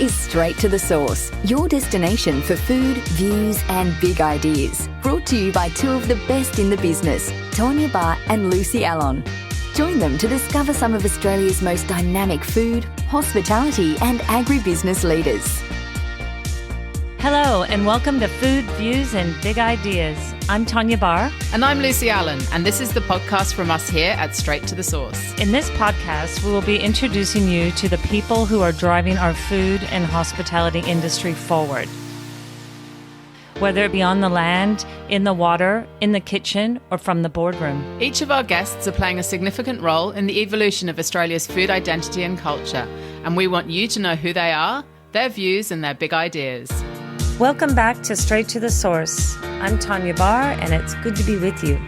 is Straight to the Source, your destination for food, views and big ideas. Brought to you by two of the best in the business, Tonya Barr and Lucy Allon. Join them to discover some of Australia's most dynamic food, hospitality and agribusiness leaders. Hello and welcome to Food, Views and Big Ideas. I'm Tonya Barr. And I'm Lucy Allen, and this is the podcast from us here at Straight to the Source. In this podcast, we will be introducing you to the people who are driving our food and hospitality industry forward. Whether it be on the land, in the water, in the kitchen, or from the boardroom. Each of our guests are playing a significant role in the evolution of Australia's food identity and culture, and we want you to know who they are, their views and their big ideas. Welcome back to Straight to the Source. I'm Tonya Barr, and it's good to be with you.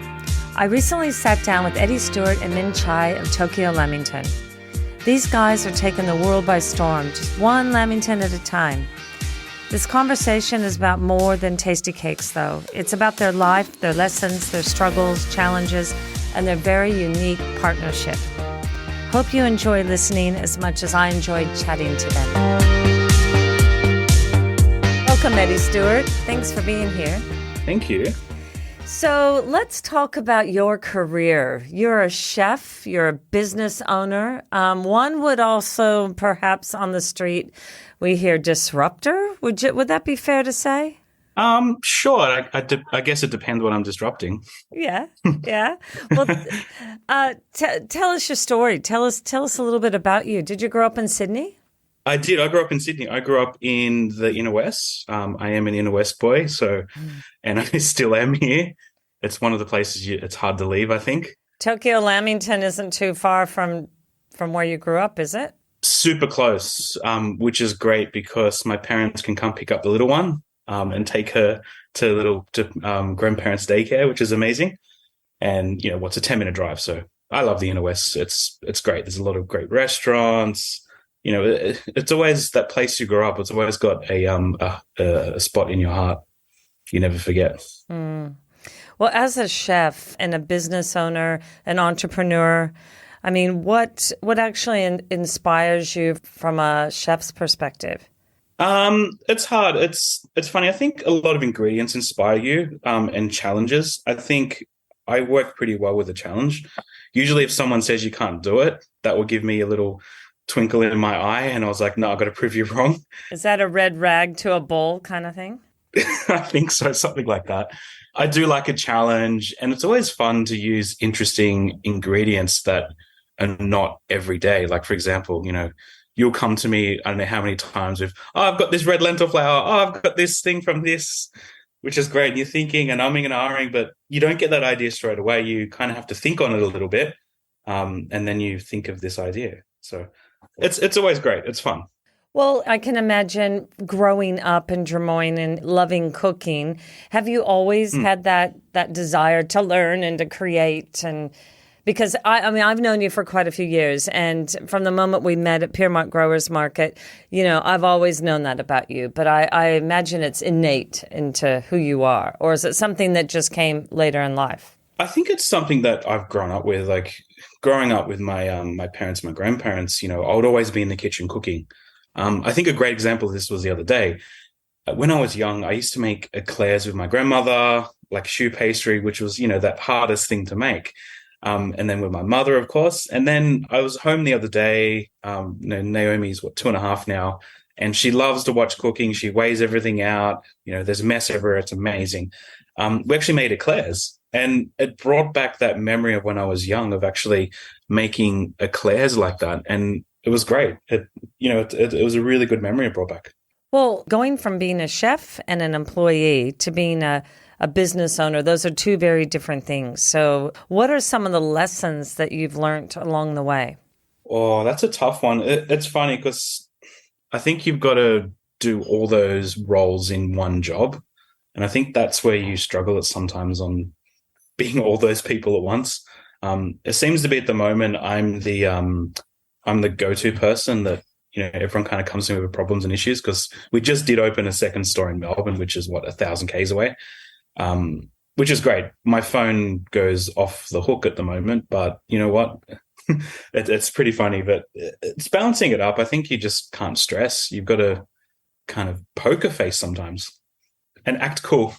I recently sat down with Eddie Stewart and Min Chai of Tokyo Lamington. These guys are taking the world by storm, just one Lamington at a time. This conversation is about more than tasty cakes, though. It's about their life, their lessons, their struggles, challenges, and their very unique partnership. Hope you enjoy listening as much as I enjoyed chatting to them. Welcome, Eddie Stewart. Thanks for being here. Thank you. So let's talk about your career. You're a chef. You're a business owner. One would also, perhaps on the street, we hear disruptor. Would that be fair to say? Sure. I guess it depends what I'm disrupting. Yeah. Well, tell us your story. Tell us a little bit about you. Did you grow up in Sydney? I did. I grew up in Sydney. I grew up in the inner west. I am an inner west boy, and I still am here. It's one of the places it's hard to leave, I think. Tokyo Lamington isn't too far from where you grew up, is it? Super close, which is great because my parents can come pick up the little one and take her to grandparents' daycare, which is amazing. And what's a 10-minute drive? So I love the inner west. It's great. There's a lot of great restaurants. It's always that place you grow up. It's always got a spot in your heart you never forget. Mm. Well, as a chef and a business owner, an entrepreneur, I mean, what actually inspires you from a chef's perspective? It's hard. It's funny. I think a lot of ingredients inspire you and challenges. I think I work pretty well with a challenge. Usually if someone says you can't do it, that will give me a little twinkle in my eye, and I was like, no, I've got to prove you wrong. Is that a red rag to a bull kind of thing? I think so, something like that. I do like a challenge, and it's always fun to use interesting ingredients that are not every day. Like, for example, you'll come to me, I don't know how many times with, I've got this red lentil flour, I've got this thing from this, which is great. And you're thinking and umming and ahhing, but you don't get that idea straight away. You kind of have to think on it a little bit, and then you think of this idea. So it's always great. It's fun. Well, I can imagine growing up in Drummoyne and loving cooking. Have you always had that desire to learn and to create? And because I've known you for quite a few years, and from the moment we met at Piermont Growers Market, I've always known that about you. But I imagine it's innate into who you are, or is it something that just came later in life? I think it's something that I've grown up with. Like growing up with my parents, my grandparents, I would always be in the kitchen cooking. I think a great example of this was the other day. When I was young, I used to make eclairs with my grandmother, like choux pastry, which was, that hardest thing to make. And then with my mother, of course. And then I was home the other day. Naomi's 2.5 now, and she loves to watch cooking. She weighs everything out. There's mess everywhere. It's amazing. We actually made eclairs, and it brought back that memory of when I was young of actually making eclairs like that. And it was great. It was a really good memory it brought back. Well, going from being a chef and an employee to being a business owner, those are two very different things. So what are some of the lessons that you've learned along the way? Oh, that's a tough one. It's funny because I think you've got to do all those roles in one job. And I think that's where you struggle at sometimes on being all those people at once. It seems to be at the moment I'm the go-to person that everyone kind of comes to me with problems and issues, because we just did open a second store in Melbourne, which is 1,000 k's away, which is great. My phone goes off the hook at the moment, but you know what? it's pretty funny, but it's balancing it up. I think you just can't stress. You've got to kind of poker face sometimes and act cool.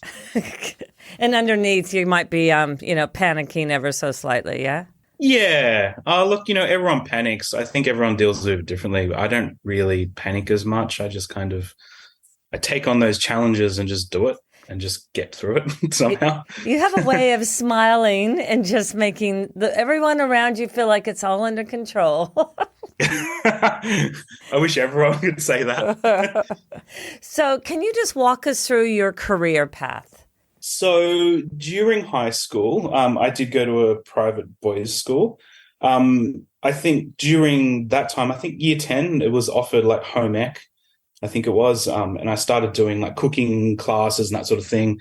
And underneath, you might be, panicking ever so slightly, yeah? Yeah. Look, everyone panics. I think everyone deals with it differently. I don't really panic as much. I just I take on those challenges and just do it and just get through it somehow. You have a way of smiling and just making everyone around you feel like it's all under control. I wish everyone could say that. So can you just walk us through your career path? So during high school, I did go to a private boys' school. I think during that time, I think year 10, it was offered like home ec, I think it was. And I started doing like cooking classes and that sort of thing.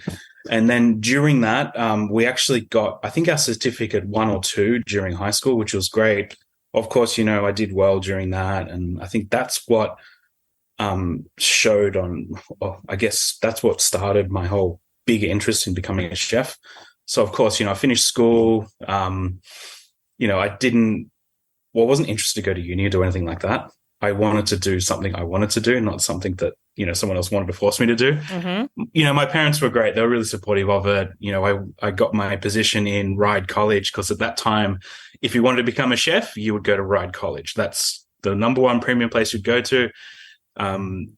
And then during that, we actually got, I think, our certificate 1 or 2 during high school, which was great. Of course, I did well during that. And I think that's what showed on, I guess that's what started my whole big interest in becoming a chef. So, of course, I finished school. I wasn't interested to go to uni or do anything like that. I wanted to do something I wanted to do, not something that, someone else wanted to force me to do. Mm-hmm. My parents were great. They were really supportive of it. I got my position in Ryde College because at that time, if you wanted to become a chef, you would go to Ryde College. That's the number one premium place you'd go to. Some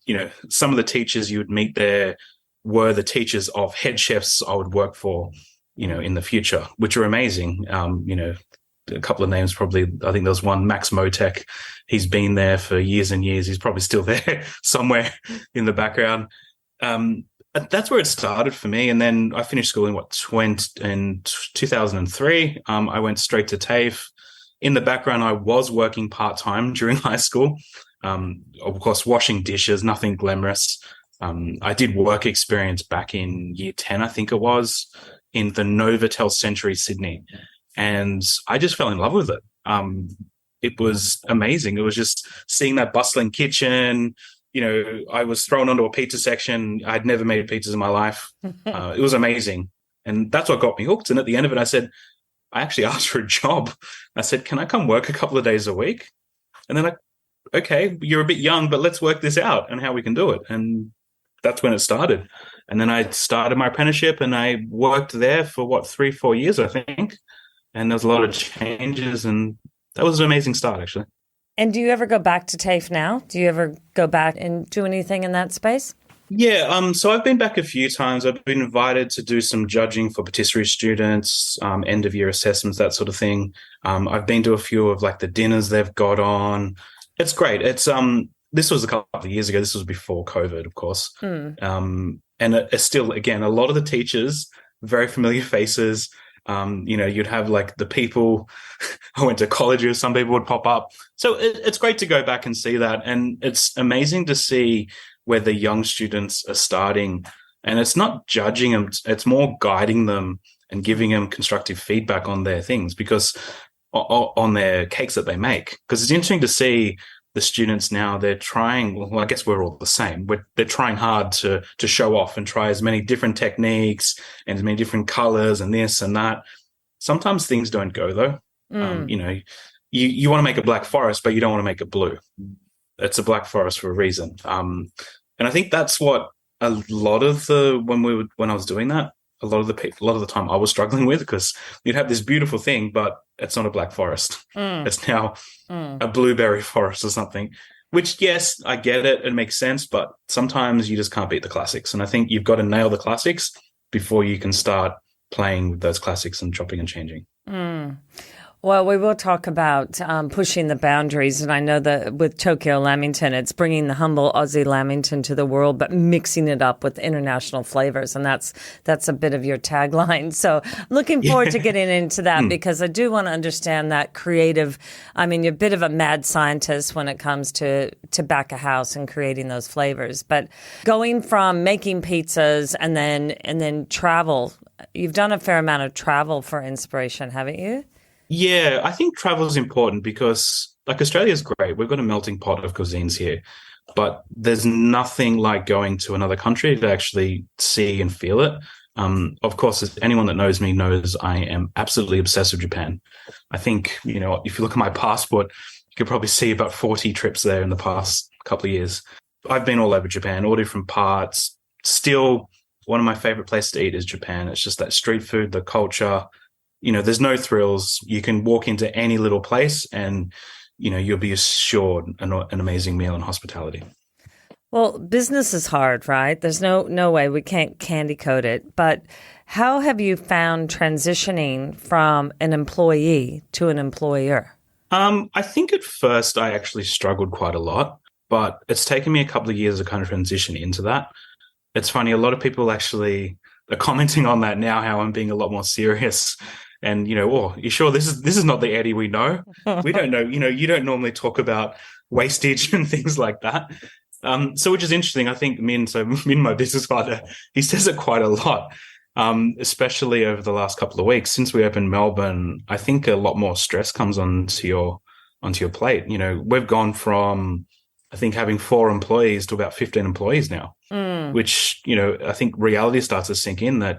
of the teachers you would meet there were the teachers of head chefs I would work for, in the future, which are amazing. A couple of names probably. I think there was one, Max Motek. He's been there for years and years. He's probably still there somewhere in the background. That's where it started for me. And then I finished school in 2003. I went straight to TAFE. In the background, I was working part-time during high school. Of course, washing dishes, nothing glamorous. I did work experience back in year 10, I think it was, in the Novotel Century, Sydney. And I just fell in love with it. It was amazing. It was just seeing that bustling kitchen. I was thrown onto a pizza section. I'd never made pizzas in my life. It was amazing. And that's what got me hooked. And at the end of it, I actually asked for a job. I said, can I come work a couple of days a week? And they're like, okay, you're a bit young, but let's work this out and how we can do it. And that's when it started. And then I started my apprenticeship and I worked there for 3-4 years, I think. And there was a lot of changes and that was an amazing start, actually. And do you ever go back to TAFE now? Do you ever go back and do anything in that space? Yeah, so I've been back a few times. I've been invited to do some judging for patisserie students, end of year assessments, that sort of thing. I've been to a few of like the dinners they've got on. It's great. It's this was a couple of years ago. This was before COVID, of course. And it's still, again, a lot of the teachers, very familiar faces. You'd have like the people I went to college with, some people would pop up. So it's great to go back and see that. And it's amazing to see where the young students are starting. And it's not judging them, it's more guiding them and giving them constructive feedback on their things, because on their cakes that they make. Because it's interesting to see the students now, they're trying, well, I guess we're all the same. They're trying hard to show off and try as many different techniques and as many different colors and this and that. Sometimes things don't go, though. You want to make a black forest, but you don't want to make it blue. It's a black forest for a reason. And I think that's what a lot of when I was doing that, a lot of the time I was struggling with, because you'd have this beautiful thing, but it's not a black forest. It's now a blueberry forest or something, which, yes, I get it. It makes sense. But sometimes you just can't beat the classics. And I think you've got to nail the classics before you can start playing with those classics and chopping and changing. Well, we will talk about pushing the boundaries. And I know that with Tokyo Lamington, it's bringing the humble Aussie Lamington to the world, but mixing it up with international flavors. And that's a bit of your tagline. So looking forward to getting into that, because I do want to understand that creative. I mean, you're a bit of a mad scientist when it comes to back a house and creating those flavors. But going from making pizzas and then travel, you've done a fair amount of travel for inspiration, haven't you? Yeah, I think travel is important because, like, Australia's great. We've got a melting pot of cuisines here, but there's nothing like going to another country to actually see and feel it. Of course, as anyone that knows me knows I am absolutely obsessed with Japan. I think, if you look at my passport, you could probably see about 40 trips there in the past couple of years. I've been all over Japan, all different parts. Still, one of my favorite places to eat is Japan. It's just that street food, the culture. There's no thrills. You can walk into any little place and, you'll be assured an amazing meal and hospitality. Well, business is hard, right? There's no way we can't candy coat it. But how have you found transitioning from an employee to an employer? I think at first I actually struggled quite a lot, but it's taken me a couple of years to kind of transition into that. It's funny, a lot of people actually are commenting on that now, how I'm being a lot more serious. And, oh, you sure this is not the Eddie we know? We don't know, you don't normally talk about wastage and things like that. So which is interesting. I think Min, my business partner, he says it quite a lot, especially over the last couple of weeks. Since we opened Melbourne, I think a lot more stress comes onto your plate. We've gone from, I think, having 4 employees to about 15 employees now, which, I think reality starts to sink in that,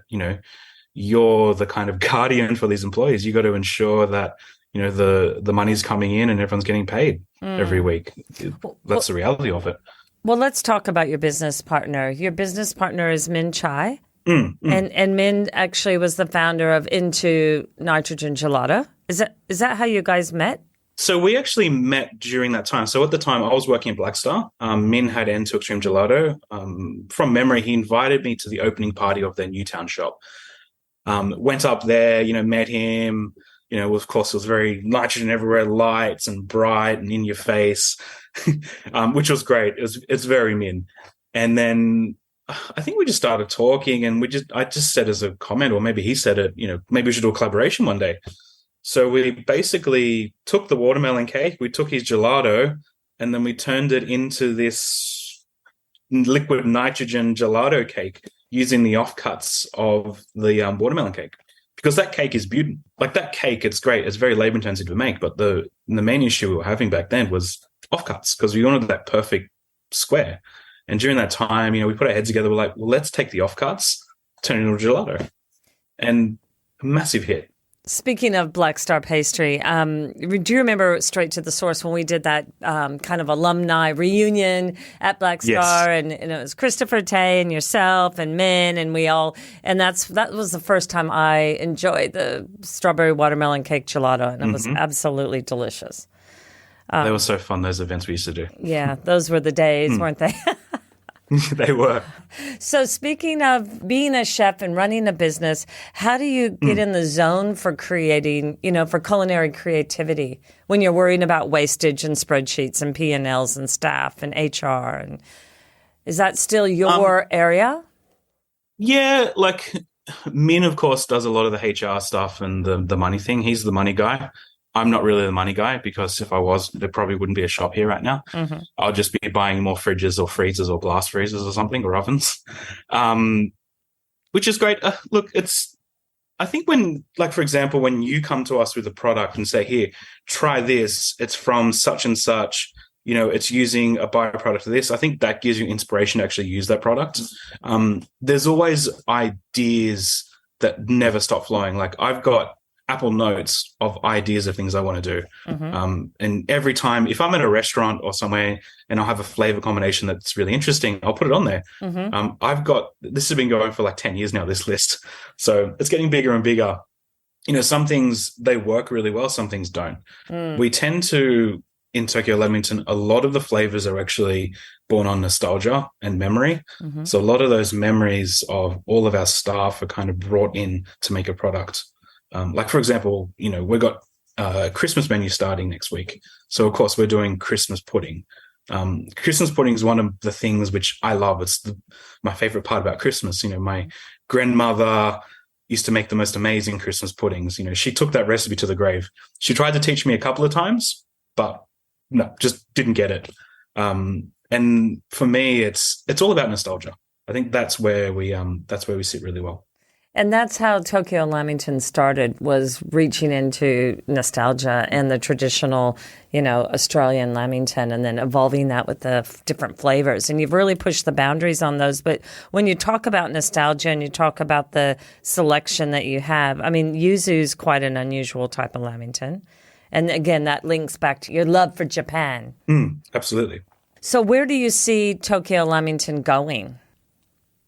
you're the kind of guardian for these employees. You got to ensure that, the money's coming in and everyone's getting paid every week. That's the reality of it. Well, let's talk about your business partner. Your business partner is Min Chai. And Min actually was the founder of Into Nitrogen Gelato. Is that how you guys met? So we actually met during that time. So at the time, I was working at Black Star. Min had Into Extreme Gelato. From memory, he invited me to the opening party of their Newtown shop. Went up there, met him. Of course, it was very nitrogen everywhere, lights and bright and in your face, which was great. It's very Min. And then I think we just started talking, and I just said as a comment, or maybe he said it, maybe we should do a collaboration one day. So we basically took the watermelon cake, we took his gelato, and then we turned it into this liquid nitrogen gelato cake using the offcuts of the watermelon cake. Because that cake is beautiful. Like that cake, it's great. It's very labor intensive to make. But the main issue we were having back then was offcuts, because we wanted that perfect square. And during that time, we put our heads together. We're like, well, let's take the offcuts, turn it into gelato. And a massive hit. Speaking of Black Star pastry, do you remember Straight to the Source when we did that kind of alumni reunion at Black Star? Yes. And it was Christopher Tay and yourself and Min and we all, and that was the first time I enjoyed the strawberry watermelon cake gelato, and it was absolutely delicious. They were so fun, those events we used to do. Yeah, those were the days, weren't they? They were. So speaking of being a chef and running a business, how do you get in the zone for creating, for culinary creativity when you're worrying about wastage and spreadsheets and P&Ls and staff and HR? And is that still your area? Yeah, like Min, of course, does a lot of the HR stuff and the money thing. He's the money guy. I'm not really the money guy, because if I was, there probably wouldn't be a shop here right now. I'll just be buying more fridges or freezers or blast freezers or something, or ovens, which is great. Look, I think when, like, for example, when you come to us with a product and say, here, try this, it's from such and such, it's using a byproduct of this, I think that gives you inspiration to actually use that product. There's always ideas that never stop flowing. Like, I've got Apple Notes of ideas of things I want to do. And every time, if I'm at a restaurant or somewhere and I'll have a flavor combination that's really interesting, I'll put it on there. This has been going for like 10 years now, this list. So it's getting bigger and bigger. Some things, they work really well, some things don't. We tend to, in Tokyo Lamington, a lot of the flavors are actually born on nostalgia and memory. So a lot of those memories of all of our staff are kind of brought in to make a product. Like, for example, we've got a Christmas menu starting next week. So, of course, we're doing Christmas pudding. Christmas pudding is one of the things which I love. It's my favorite part about Christmas. My grandmother used to make the most amazing Christmas puddings. She took that recipe to the grave. She tried to teach me a couple of times, but no, just didn't get it. And for me, it's all about nostalgia. I think that's where we sit really well. And that's how Tokyo Lamington started, was reaching into nostalgia and the traditional, Australian Lamington, and then evolving that with the different flavors. And you've really pushed the boundaries on those. But when you talk about nostalgia and you talk about the selection that you have, I mean, yuzu's quite an unusual type of Lamington. And again, that links back to your love for Japan. Absolutely. So where do you see Tokyo Lamington going?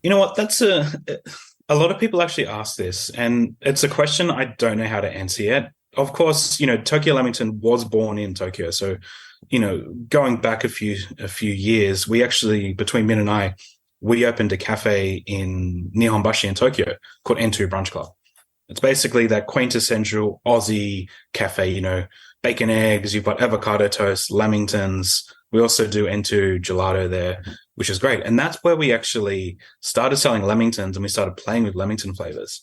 You know what? That's a lot of people actually ask this, and it's a question I don't know how to answer yet. Of course, Tokyo Lamington was born in Tokyo. So, going back a few years, we actually, between Min and I, we opened a cafe in Nihonbashi in Tokyo called N2 Brunch Club. It's basically that quintessential Aussie cafe, bacon, eggs, you've got avocado toast, Lamingtons. We also do N2 gelato there, which is great. And that's where we actually started selling Lamingtons, and we started playing with Lamington flavors.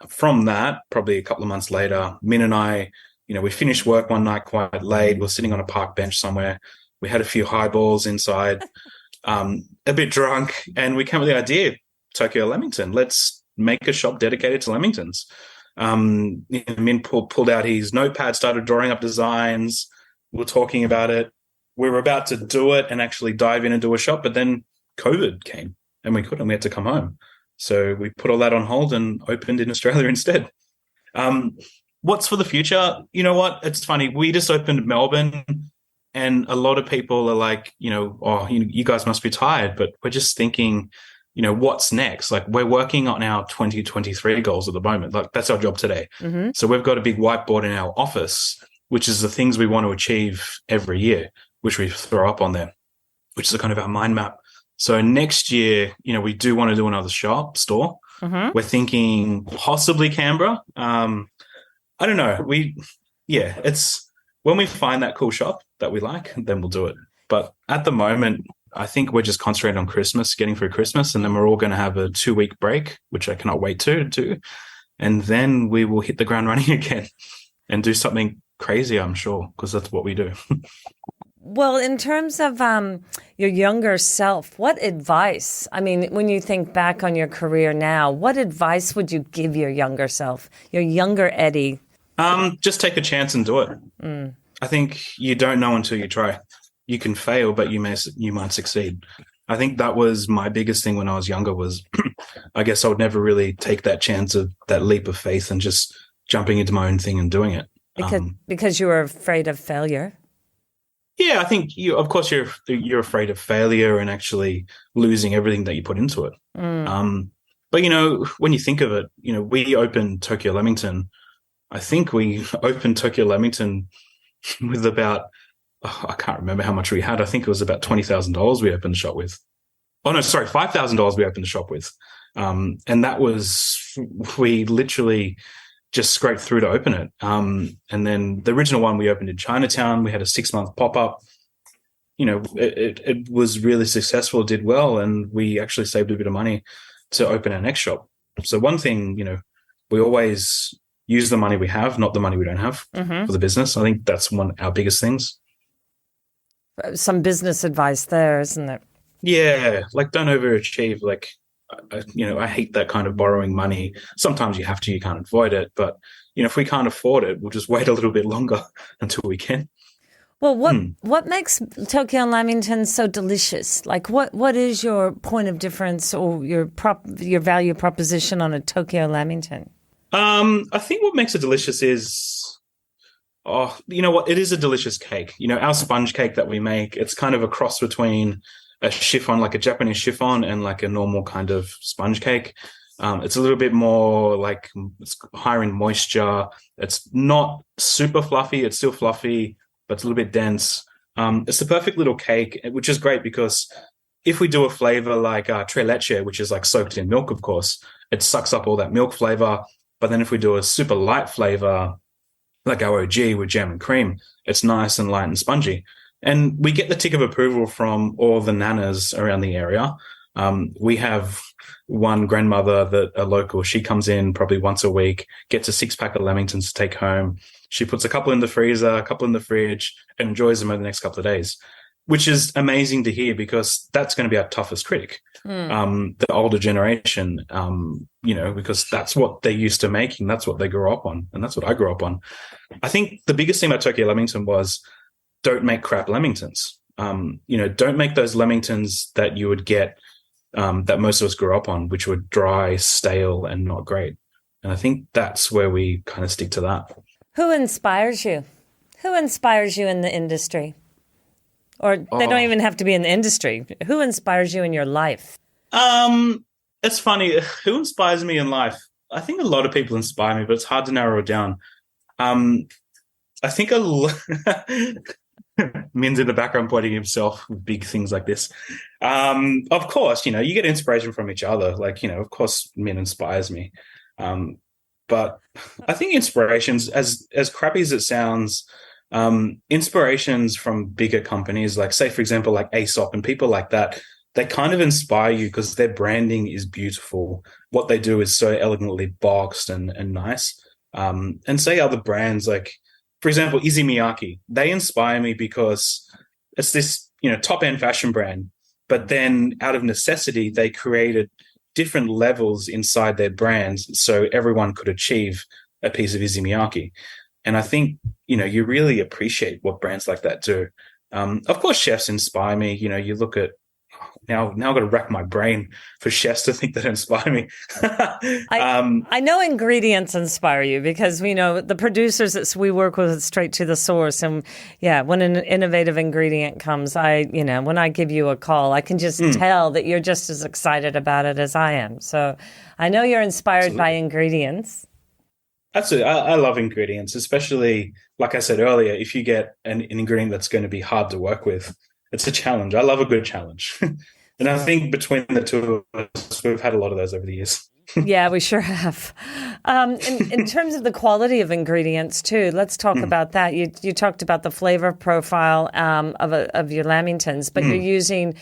From that, probably a couple of months later, Min and I, we finished work one night quite late. We're sitting on a park bench somewhere. We had a few highballs inside, a bit drunk, and we came with the idea, Tokyo Lamington, let's make a shop dedicated to Lamingtons. Min pulled out his notepad, started drawing up designs. We were talking about it. We were about to do it and actually dive in and do a shop, but then COVID came and we couldn't. We had to come home. So we put all that on hold and opened in Australia instead. What's for the future? You know what? It's funny. We just opened Melbourne, and a lot of people are like, you guys must be tired, but we're just thinking, what's next? Like, we're working on our 2023 goals at the moment. Like, that's our job today. Mm-hmm. So we've got a big whiteboard in our office, which is the things we want to achieve every year, which we throw up on there, which is kind of our mind map. So next year, we do want to do another store. Mm-hmm. We're thinking possibly Canberra. I don't know. It's when we find that cool shop that we like, then we'll do it. But at the moment, I think we're just concentrating on Christmas, getting through Christmas, and then we're all going to have a 2-week break, which I cannot wait to do. And then we will hit the ground running again and do something crazy, I'm sure, because that's what we do. Well, in terms of your younger self, what advice, when you think back on your career now, what advice would you give your younger self, your younger Eddie? Just take a chance and do it. I think you don't know until you try. You can fail, but you might succeed. I think that was my biggest thing when I was younger was I guess I would never really take that chance of that leap of faith and just jumping into my own thing and doing it. Because you were afraid of failure? Yeah, I think you're afraid of failure and actually losing everything that you put into it. But, when you think of it, we opened Tokyo Lamington. I think we opened Tokyo Lamington with about, I can't remember how much we had. I think it was about $20,000 we opened the shop with. Oh, no, sorry, $5,000 we opened the shop with. And that was, we literally just scraped through to open it. And then the original one we opened in Chinatown. We had a 6-month pop-up. It was really successful, did well, and we actually saved a bit of money to open our next shop. So one thing, we always use the money we have, not the money we don't have for the business. I think that's one of our biggest things. Some business advice there, isn't it? Yeah, like don't overachieve. Like, I hate that kind of borrowing money. Sometimes you have to, you can't avoid it. But, if we can't afford it, we'll just wait a little bit longer until we can. Well, what makes Tokyo Lamington so delicious? Like, what is your point of difference or your value proposition on a Tokyo Lamington? I think what makes it delicious is, it is a delicious cake. Our sponge cake that we make, it's kind of a cross between a chiffon, like a Japanese chiffon, and like a normal kind of sponge cake. It's a little bit more like it's higher in moisture. It's not super fluffy. It's still fluffy, but it's a little bit dense. It's the perfect little cake, which is great because if we do a flavor like tres leche, which is like soaked in milk, of course, it sucks up all that milk flavor. But then if we do a super light flavor like our OG with jam and cream, it's nice and light and spongy. And we get the tick of approval from all the nanas around the area. We have one grandmother that a local, she comes in probably once a week, gets a 6-pack of Lamingtons to take home. She puts a couple in the freezer, a couple in the fridge, and enjoys them over the next couple of days. which is amazing to hear because that's going to be our toughest critic, the older generation, because that's what they're used to making. That's what they grew up on. And that's what I grew up on. I think the biggest thing about Tokyo Lamington was don't make crap Lamingtons. Don't make those Lamingtons that you would get that most of us grew up on, which were dry, stale, and not great. And I think that's where we kind of stick to that. Who inspires you? Who inspires you in the industry? Or they don't even have to be in the industry. Who inspires you in your life? It's funny. Who inspires me in life? I think a lot of people inspire me, but it's hard to narrow it down. I think Min's in the background pointing himself with big things like this. Of course, you get inspiration from each other. Of course, Min inspires me. But I think inspirations, as crappy as it sounds, inspirations from bigger companies, like say, for example, like Aesop and people like that, they kind of inspire you because their branding is beautiful. What they do is so elegantly boxed and nice. And say other brands like, for example, Izumiyaki, they inspire me because it's this, top-end fashion brand, but then out of necessity, they created different levels inside their brands so everyone could achieve a piece of Izumiyaki. And I think, you really appreciate what brands like that do. Of course, chefs inspire me. You look at, now I've got to rack my brain for chefs to think that inspire me. I know ingredients inspire you because we know the producers that we work with straight to the source. And yeah, when an innovative ingredient comes, when I give you a call, I can just tell that you're just as excited about it as I am. So I know you're inspired by ingredients. Absolutely. I love ingredients, especially, like I said earlier, if you get an ingredient that's going to be hard to work with, it's a challenge. I love a good challenge. And I think between the two of us, we've had a lot of those over the years. Yeah, we sure have. In terms of the quality of ingredients, too, let's talk about that. You talked about the flavor profile of your Lamingtons, but you're using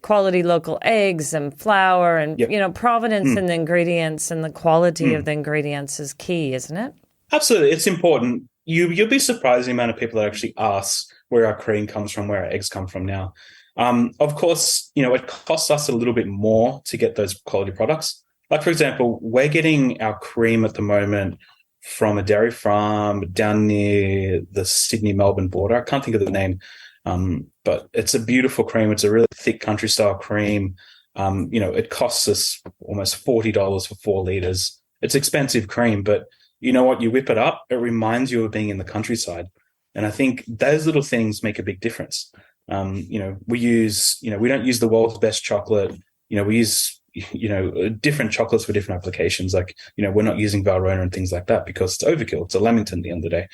quality local eggs and flour and, provenance in the ingredients and the quality of the ingredients is key, isn't it? Absolutely. It's important. You'll be surprised the amount of people that actually ask where our cream comes from, where our eggs come from now. Of course, it costs us a little bit more to get those quality products. Like, for example, we're getting our cream at the moment from a dairy farm down near the Sydney-Melbourne border. I can't think of the name, but it's a beautiful cream. It's a really thick country-style cream. It costs us almost $40 for 4 liters. It's expensive cream, but you know what? You whip it up, it reminds you of being in the countryside. And I think those little things make a big difference. We don't use the world's best chocolate. We use, different chocolates for different applications. Like, we're not using Valrhona and things like that because it's overkill. It's a Lamington at the end of the day.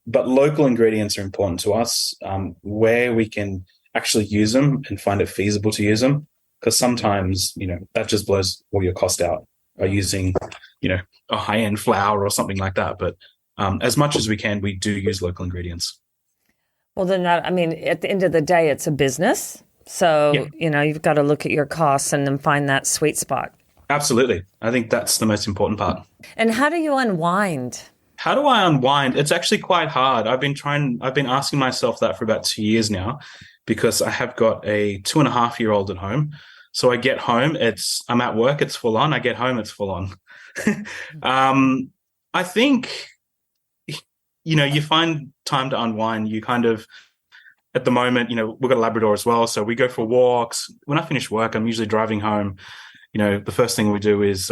But local ingredients are important to us, where we can actually use them and find it feasible to use them. Because sometimes, that just blows all your cost out by using, a high-end flour or something like that. But as much as we can, we do use local ingredients. Well, then at the end of the day, it's a business. So, you've got to look at your costs and then find that sweet spot. Absolutely. I think that's the most important part. And how do you unwind? How do I unwind? It's actually quite hard. I've been asking myself that for about 2 years now because I have got a 2.5-year-old at home. So I get home, I'm at work, it's full on. I get home, it's full on. I think, you find time to unwind. You kind of, at the moment, we've got a Labrador as well. So we go for walks. When I finish work, I'm usually driving home. The first thing we do is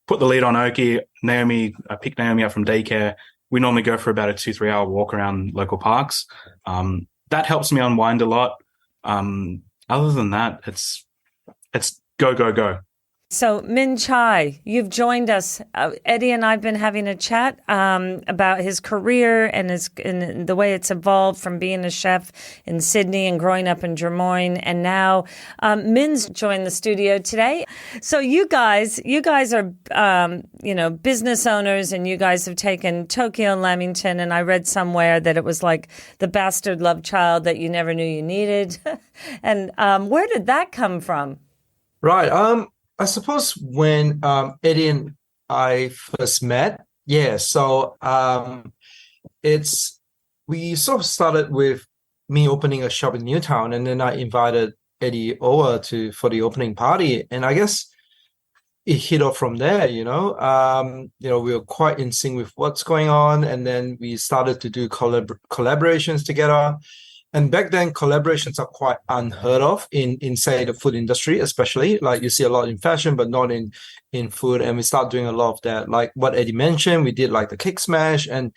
put the lead on Oki. I pick Naomi up from daycare. We normally go for about a 2-3 hour walk around local parks. That helps me unwind a lot. Other than that, it's go, go, go. So, Min Chai, you've joined us. Eddie and I have been having a chat about his career and the way it's evolved from being a chef in Sydney and growing up in Drummoyne. And now Min's joined the studio today. So you guys are, business owners, and you guys have taken Tokyo Lamington. And I read somewhere that it was like the bastard love child that you never knew you needed. And where did that come from? Right. I suppose when Eddie and I first met, we sort of started with me opening a shop in Newtown, and then I invited Eddie over for the opening party, and I guess it hit off from there. We were quite in sync with what's going on, and then we started to do collaborations together. And back then, collaborations are quite unheard of in say the food industry, especially. Like you see a lot in fashion, but not in food. And we start doing a lot of that. Like what Eddie mentioned, we did like the cake smash, and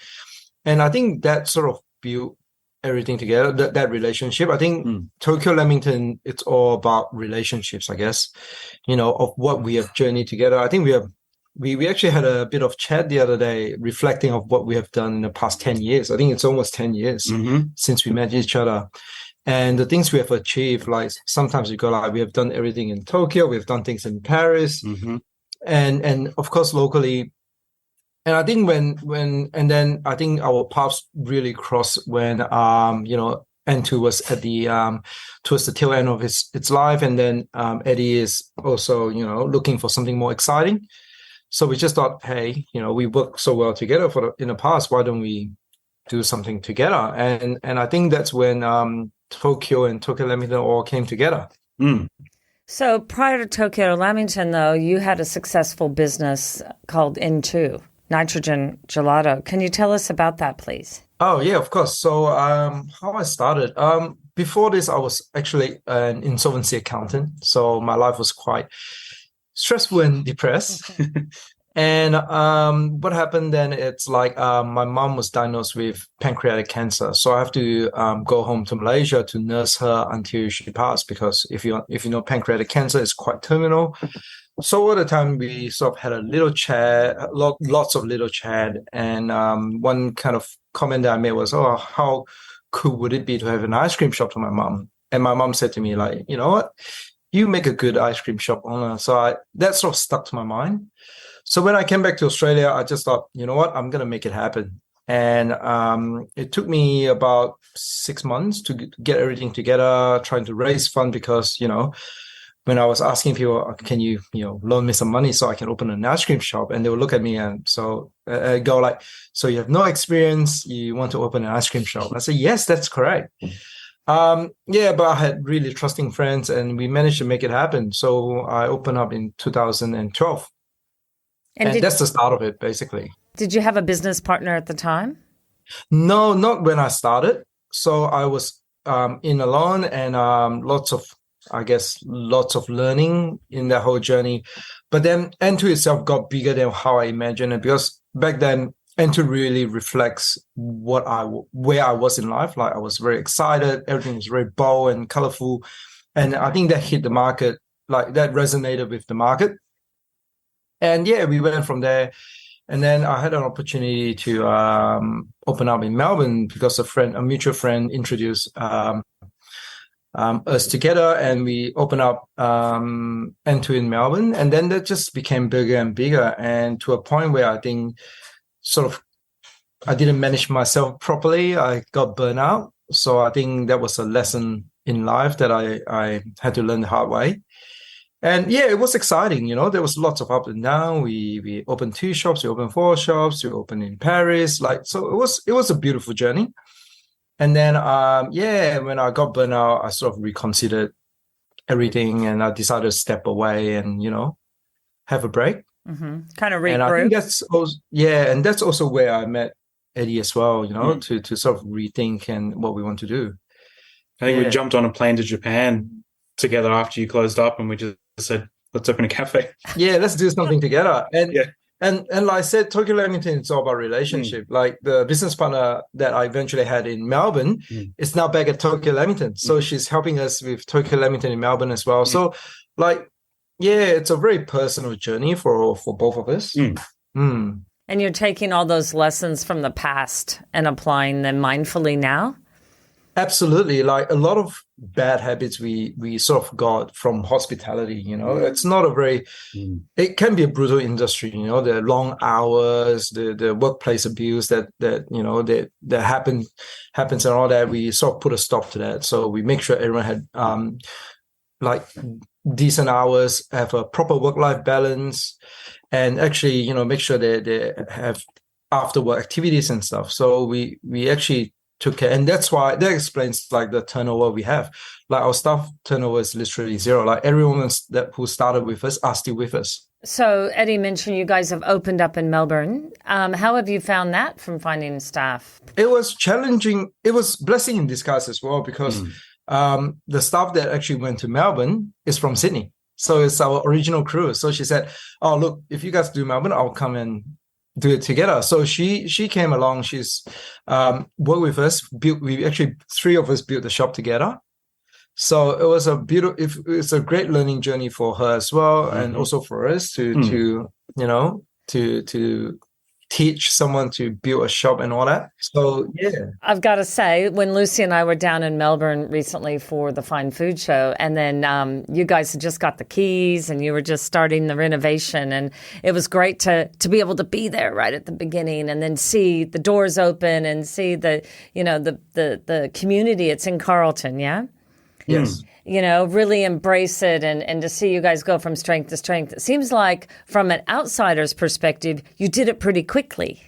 I think that sort of built everything together. That relationship. I think Tokyo Lamington, it's all about relationships, I guess. Of what we have journeyed together. I think we actually had a bit of chat the other day, reflecting of what we have done in the past 10 years. I think it's almost 10 years since we met each other. And the things we have achieved, like sometimes we go like, we have done everything in Tokyo, we've done things in Paris, and of course locally. And I think then I think our paths really crossed when N2 was at the towards the tail end of its life, and then Eddie is also looking for something more exciting. So we just thought, hey, we worked so well together in the past. Why don't we do something together? And I think that's when Tokyo and Tokyo Lamington all came together. So prior to Tokyo Lamington, though, you had a successful business called N2, Nitrogen Gelato. Can you tell us about that, please? Oh, yeah, of course. So how I started, before this, I was actually an insolvency accountant. So my life was quite stressful and depressed. And what happened then, it's like my mom was diagnosed with pancreatic cancer. So I have to go home to Malaysia to nurse her until she passed, because if you know pancreatic cancer is quite terminal. So all the time we sort of had a little chat, lots of little chat. And one kind of comment that I made was, oh, how cool would it be to have an ice cream shop to my mom? And my mom said to me, like, you know what? You make a good ice cream shop owner. So that sort of stuck to my mind. So when I came back to Australia, I just thought, you know what, I'm going to make it happen. And it took me about 6 months to get everything together, trying to raise funds, because, when I was asking people, can you, loan me some money so I can open an ice cream shop? And they would look at me and so go like, so you have no experience, you want to open an ice cream shop? I said, yes, that's correct. But I had really trusting friends, and we managed to make it happen. So I opened up in 2012. And that's the start of it, basically. Did you have a business partner at the time? No, not when I started. So I was in alone, and lots of learning in that whole journey. But then N2 itself got bigger than how I imagined it, because back then N2 really reflects where I was in life. Like I was very excited. Everything was very bold and colorful. And I think that hit the market, like that resonated with the market. And yeah, we went from there. And then I had an opportunity to open up in Melbourne, because a mutual friend introduced us together, and we opened up N2 in Melbourne. And then that just became bigger and bigger, and to a point where I think I didn't manage myself properly. I got burnt out. So I think that was a lesson in life that I had to learn the hard way. And yeah, it was exciting. There was lots of up and down. We opened 2 shops, we opened 4 shops, we opened in Paris. So it was a beautiful journey. And then, when I got burnt out, I sort of reconsidered everything, and I decided to step away and, have a break. Kind of regroup. And I think that's also where I met Eddie as well, to sort of rethink and what we want to do. I think we jumped on a plane to Japan together after you closed up, and we just said, let's open a cafe. Yeah, let's do something together. And And like I said, Tokyo Lamington, it's all about relationship. Like the business partner that I eventually had in Melbourne is now back at Tokyo Lamington. So she's helping us with Tokyo Lamington in Melbourne as well. So like, yeah, it's a very personal journey for both of us. And you're taking all those lessons from the past and applying them mindfully now? Absolutely. Like a lot of bad habits we sort of got from hospitality, you know, it's not a very, it can be a brutal industry, you know, the long hours, the workplace abuse that you know, that happens and all that. We sort of put a stop to that. So we make sure everyone had like decent hours, have a proper work-life balance, and actually, you know, make sure they have after work activities and stuff. So we actually took care. And that explains like the turnover we have. Like our staff turnover is literally zero. Like everyone who started with us are still with us. So Eddie mentioned you guys have opened up in Melbourne. How have you found that from finding staff? It was challenging. It was blessing in disguise as well, because the staff that actually went to Melbourne is from Sydney. So it's our original crew. So she said, oh, look, if you guys do Melbourne, I'll come and do it together. So she came along. She's worked with us. We actually, 3 of us built the shop together. So it was it's a great learning journey for her as well, and also for us to teach someone to build a shop and all that. So yeah, I've got to say, when Lucy and I were down in Melbourne recently for the Fine Food Show, and then you guys had just got the keys and you were just starting the renovation, and it was great to be able to be there right at the beginning and then see the doors open and see the community. It's in Carlton, yeah. yes. Really embrace it and to see you guys go from strength to strength. It seems like from an outsider's perspective, you did it pretty quickly.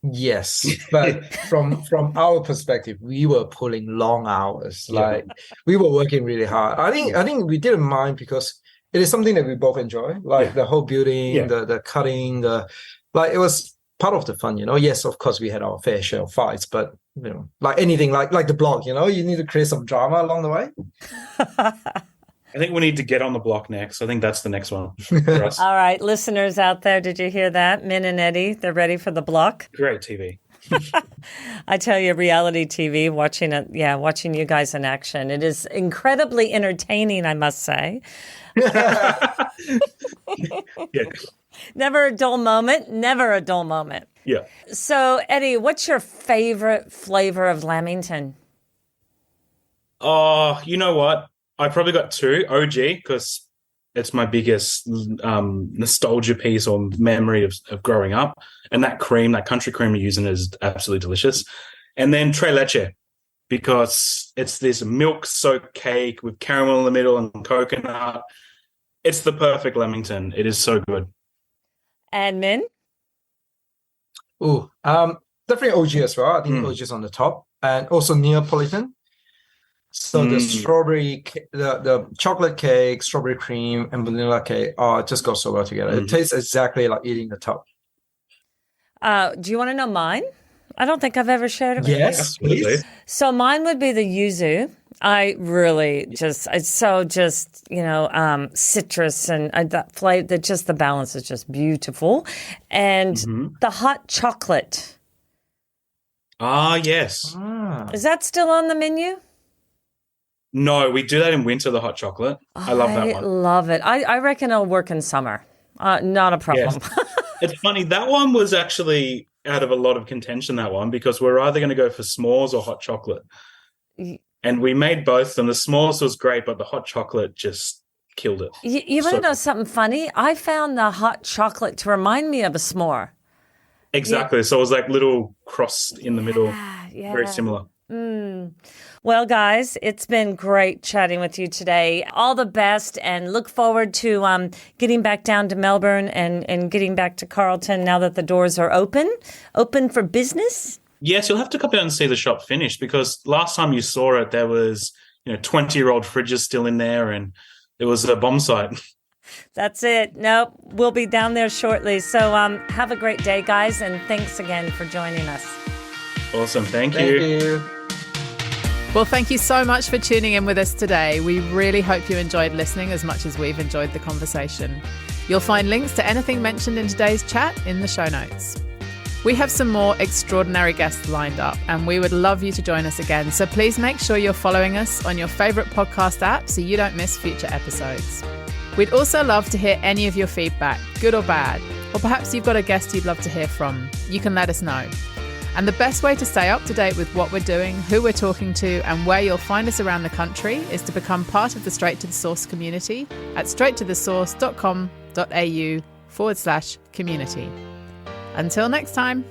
Yes, but from our perspective, we were pulling long hours. Like we were working really hard. I think we didn't mind because it is something that we both enjoy. Like the whole building, the cutting, it was part of the fun, Yes, of course, we had our fair share of fights, but like anything, like the blog, you need to create some drama along the way. I think we need to get on the block next. I think that's the next one for us. All right, listeners out there, did you hear that? Min and Eddie, they're ready for the block. Great TV. I tell you, reality TV, watching you guys in action. It is incredibly entertaining, I must say. Yeah. Never a dull moment. Yeah. So, Eddie, what's your favorite flavor of Lamington? Oh, you know what? I probably got 2. OG, because it's my biggest nostalgia piece or memory of growing up. And that country cream you're using is absolutely delicious. And then Tres Leche, because it's this milk-soaked cake with caramel in the middle and coconut. It's the perfect Lamington. It is so good. And Min? Oh, definitely OG as well. I think OG is on the top, and also Neapolitan. So the strawberry, the chocolate cake, strawberry cream, and vanilla cake, it just goes so well together. It tastes exactly like eating the top. Do you want to know mine? I don't think I've ever shared it with you. Yes, please. So mine would be the yuzu. I really it's so citrus and that flavor, the balance is just beautiful. And the hot chocolate. Ah, yes. Is that still on the menu? No, we do that in winter, the hot chocolate. I love that one. I love it. I reckon it'll work in summer. Not a problem. Yes. It's funny, that one was actually out of a lot of contention, that one, because we're either going to go for s'mores or hot chocolate. And we made both, and the s'mores was great, but the hot chocolate just killed it. You want to know something funny? I found the hot chocolate to remind me of a s'more. Exactly. Yeah. So it was like little cross in the middle. Yeah. Very similar. Well, guys, it's been great chatting with you today. All the best, and look forward to getting back down to Melbourne and getting back to Carlton now that the doors are open for business. Yes, you'll have to come down and see the shop finished, because last time you saw it, there was 20-year-old fridges still in there, and it was a bomb site. That's it. Nope, we'll be down there shortly. So have a great day, guys, and thanks again for joining us. Awesome. Thank you. Well, thank you so much for tuning in with us today. We really hope you enjoyed listening as much as we've enjoyed the conversation. You'll find links to anything mentioned in today's chat in the show notes. We have some more extraordinary guests lined up, and we would love you to join us again. So please make sure you're following us on your favourite podcast app so you don't miss future episodes. We'd also love to hear any of your feedback, good or bad, or perhaps you've got a guest you'd love to hear from. You can let us know. And the best way to stay up to date with what we're doing, who we're talking to, and where you'll find us around the country is to become part of the Straight to the Source community at straighttothesource.com.au/community. Until next time.